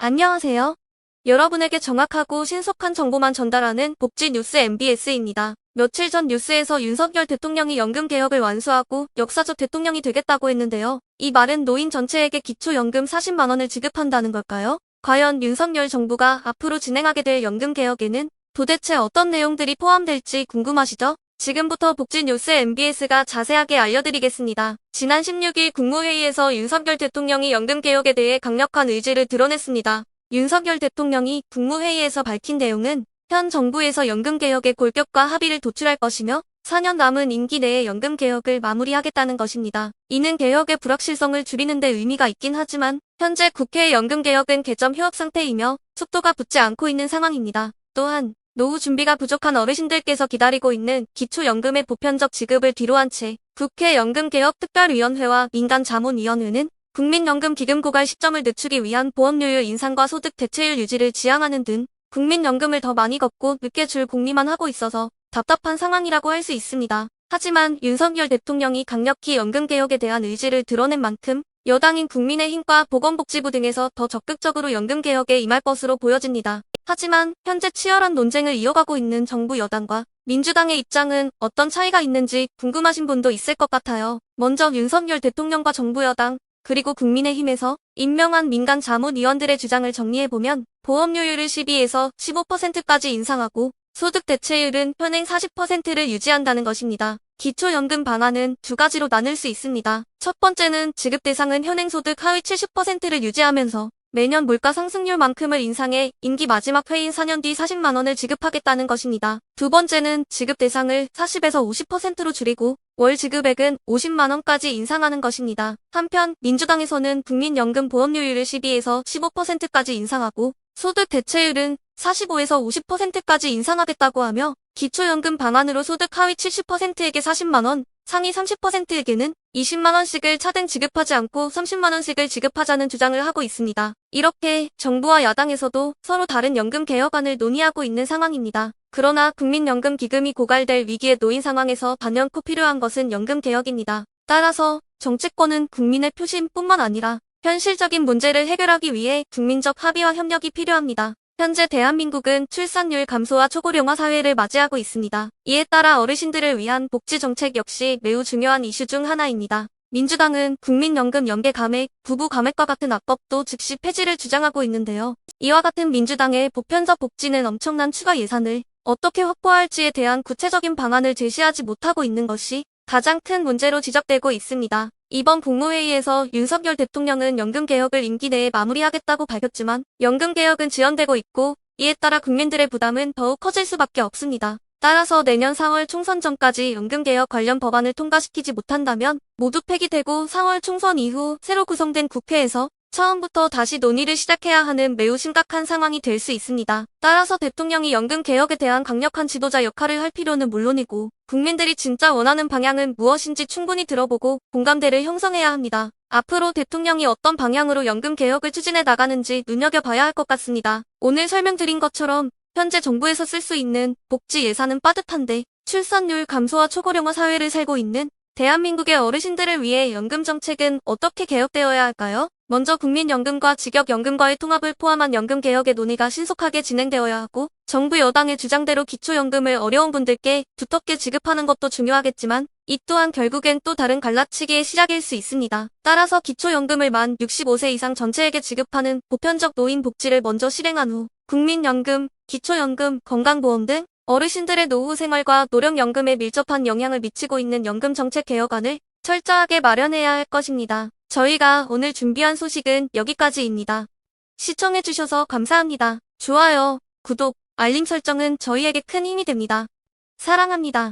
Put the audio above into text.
안녕하세요. 여러분에게 정확하고 신속한 정보만 전달하는 복지 뉴스 MBS입니다. 며칠 전 뉴스에서 윤석열 대통령이 연금개혁을 완수하고 역사적 대통령이 되겠다고 했는데요. 이 말은 노인 전체에게 기초연금 40만 원을 지급한다는 걸까요? 과연 윤석열 정부가 앞으로 진행하게 될 연금개혁에는 도대체 어떤 내용들이 포함될지 궁금하시죠? 지금부터 복지 뉴스 MBS가 자세하게 알려드리겠습니다. 지난 16일 국무회의에서 윤석열 대통령이 연금개혁에 대해 강력한 의지를 드러냈습니다. 윤석열 대통령이 국무회의에서 밝힌 내용은 현 정부에서 연금개혁의 골격과 합의를 도출할 것이며 4년 남은 임기 내에 연금개혁을 마무리하겠다는 것입니다. 이는 개혁의 불확실성을 줄이는 데 의미가 있긴 하지만 현재 국회의 연금개혁은 개점 휴업 상태이며 속도가 붙지 않고 있는 상황입니다. 또한 노후 준비가 부족한 어르신들께서 기다리고 있는 기초연금의 보편적 지급을 뒤로한 채 국회 연금개혁특별위원회와 민간자문위원회는 국민연금 기금 고갈 시점을 늦추기 위한 보험료율 인상과 소득 대체율 유지를 지향하는 등 국민연금을 더 많이 걷고 늦게 줄 공리만 하고 있어서 답답한 상황이라고 할 수 있습니다. 하지만 윤석열 대통령이 강력히 연금개혁에 대한 의지를 드러낸 만큼 여당인 국민의힘과 보건복지부 등에서 더 적극적으로 연금개혁에 임할 것으로 보여집니다. 하지만 현재 치열한 논쟁을 이어가고 있는 정부 여당과 민주당의 입장은 어떤 차이가 있는지 궁금하신 분도 있을 것 같아요. 먼저 윤석열 대통령과 정부 여당 그리고 국민의힘에서 임명한 민간 자문위원들의 주장을 정리해보면 보험료율을 12에서 15%까지 인상하고 소득 대체율은 현행 40%를 유지한다는 것입니다. 기초연금 방안은 두 가지로 나눌 수 있습니다. 첫 번째는 지급 대상은 현행 소득 하위 70%를 유지하면서 매년 물가 상승률만큼을 인상해 임기 마지막 해인 4년 뒤 40만 원을 지급하겠다는 것입니다. 두 번째는 지급 대상을 40에서 50%로 줄이고 월 지급액은 50만 원까지 인상하는 것입니다. 한편 민주당에서는 국민연금 보험료율을 12에서 15%까지 인상하고 소득 대체율은 45에서 50%까지 인상하겠다고 하며 기초연금 방안으로 소득 하위 70%에게 40만 원, 상위 30%에게는 20만 원씩을 차등 지급하지 않고 30만 원씩을 지급하자는 주장을 하고 있습니다. 이렇게 정부와 야당에서도 서로 다른 연금 개혁안을 논의하고 있는 상황입니다. 그러나 국민연금 기금이 고갈될 위기에 놓인 상황에서 단연코 필요한 것은 연금 개혁입니다. 따라서 정치권은 국민의 표심뿐만 아니라 현실적인 문제를 해결하기 위해 국민적 합의와 협력이 필요합니다. 현재 대한민국은 출산율 감소와 초고령화 사회를 맞이하고 있습니다. 이에 따라 어르신들을 위한 복지 정책 역시 매우 중요한 이슈 중 하나입니다. 민주당은 국민연금 연계 감액, 부부 감액과 같은 악법도 즉시 폐지를 주장하고 있는데요. 이와 같은 민주당의 보편적 복지는 엄청난 추가 예산을 어떻게 확보할지에 대한 구체적인 방안을 제시하지 못하고 있는 것이 가장 큰 문제로 지적되고 있습니다. 이번 국무회의에서 윤석열 대통령은 연금개혁을 임기 내에 마무리하겠다고 밝혔지만 연금개혁은 지연되고 있고 이에 따라 국민들의 부담은 더욱 커질 수밖에 없습니다. 따라서 내년 4월 총선 전까지 연금개혁 관련 법안을 통과시키지 못한다면 모두 폐기되고 4월 총선 이후 새로 구성된 국회에서 처음부터 다시 논의를 시작해야 하는 매우 심각한 상황이 될 수 있습니다. 따라서 대통령이 연금개혁에 대한 강력한 지도자 역할을 할 필요는 물론이고 국민들이 진짜 원하는 방향은 무엇인지 충분히 들어보고 공감대를 형성해야 합니다. 앞으로 대통령이 어떤 방향으로 연금개혁을 추진해 나가는지 눈여겨봐야 할 것 같습니다. 오늘 설명드린 것처럼 현재 정부에서 쓸 수 있는 복지 예산은 빠듯한데 출산율 감소와 초고령화 사회를 살고 있는 대한민국의 어르신들을 위해 연금 정책은 어떻게 개혁되어야 할까요? 먼저 국민연금과 직역연금과의 통합을 포함한 연금개혁의 논의가 신속하게 진행되어야 하고 정부 여당의 주장대로 기초연금을 어려운 분들께 두텁게 지급하는 것도 중요하겠지만 이 또한 결국엔 또 다른 갈라치기의 시작일 수 있습니다. 따라서 기초연금을 만 65세 이상 전체에게 지급하는 보편적 노인 복지를 먼저 실행한 후 국민연금, 기초연금, 건강보험 등 어르신들의 노후 생활과 노령연금에 밀접한 영향을 미치고 있는 연금정책 개혁안을 철저하게 마련해야 할 것입니다. 저희가 오늘 준비한 소식은 여기까지입니다. 시청해주셔서 감사합니다. 좋아요, 구독, 알림 설정은 저희에게 큰 힘이 됩니다. 사랑합니다.